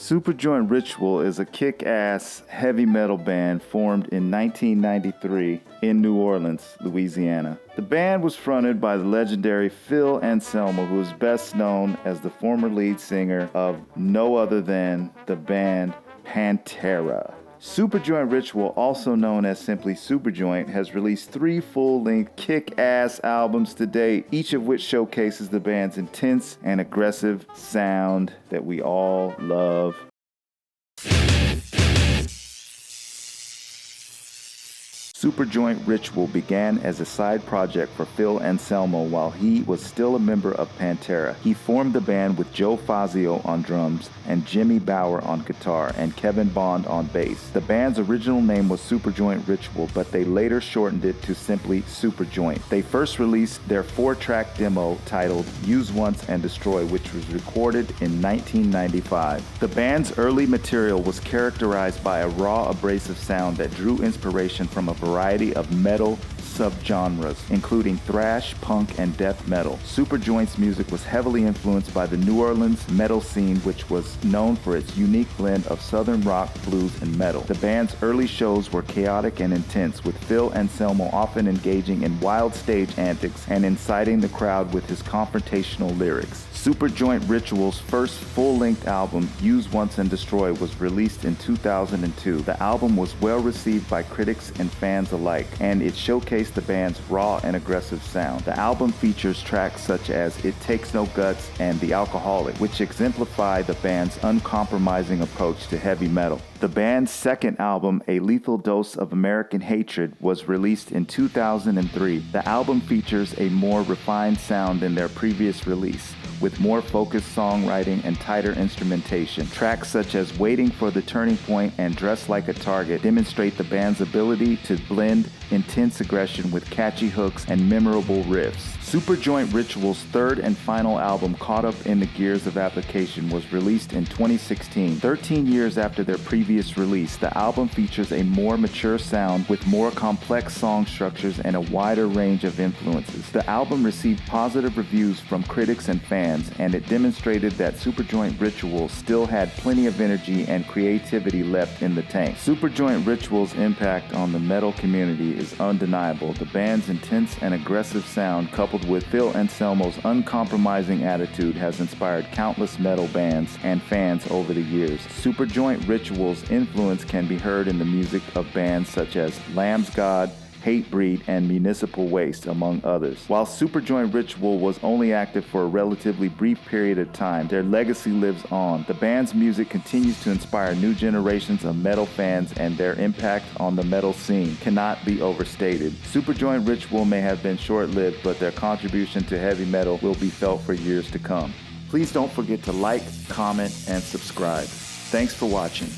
Superjoint Ritual is a kick-ass heavy metal band formed in 1993 in New Orleans, Louisiana. The band was fronted by the legendary Phil Anselmo, who is best known as the former lead singer of no other than the band Pantera. Superjoint Ritual, also known as simply Superjoint, has released 3 full-length kick-ass albums to date, each of which showcases the band's intense and aggressive sound that we all love. Superjoint Ritual began as a side project for Phil Anselmo while he was still a member of Pantera. He formed the band with Joe Fazio on drums and Jimmy Bauer on guitar and Kevin Bond on bass. The band's original name was Superjoint Ritual, but they later shortened it to simply Superjoint. They first released their 4-track demo titled Use Once and Destroy, which was recorded in 1995. The band's early material was characterized by a raw, abrasive sound that drew inspiration from a variety of metal subgenres, including thrash, punk, and death metal. Superjoint's music was heavily influenced by the New Orleans metal scene, which was known for its unique blend of southern rock, blues, and metal. The band's early shows were chaotic and intense, with Phil Anselmo often engaging in wild stage antics and inciting the crowd with his confrontational lyrics. Superjoint Ritual's first full-length album, Use Once and Destroy, was released in 2002. The album was well received by critics and fans alike, and it showcased the band's raw and aggressive sound. The album features tracks such as It Takes No Guts and The Alcoholic, which exemplify the band's uncompromising approach to heavy metal. The band's second album, A Lethal Dose of American Hatred, was released in 2003. The album features a more refined sound than their previous release, with more focused songwriting and tighter instrumentation. Tracks such as Waiting for the Turning Point and Dress Like a Target demonstrate the band's ability to blend intense aggression with catchy hooks and memorable riffs. Superjoint Ritual's third and final album, Caught Up in the Gears of Application, was released in 2016. 13 years after their previous release, the album features a more mature sound with more complex song structures and a wider range of influences. The album received positive reviews from critics and fans, and it demonstrated that Superjoint Ritual still had plenty of energy and creativity left in the tank. Superjoint Ritual's impact on the metal community is undeniable. The band's intense and aggressive sound, coupled with Phil Anselmo's uncompromising attitude, has inspired countless metal bands and fans over the years. Superjoint Ritual's influence can be heard in the music of bands such as Lamb's God, Hatebreed, and Municipal Waste, among others. While Superjoint Ritual was only active for a relatively brief period of time, their legacy lives on. The band's music continues to inspire new generations of metal fans, and their impact on the metal scene cannot be overstated. Superjoint Ritual may have been short-lived, but their contribution to heavy metal will be felt for years to come. Please don't forget to like, comment, and subscribe. Thanks for watching.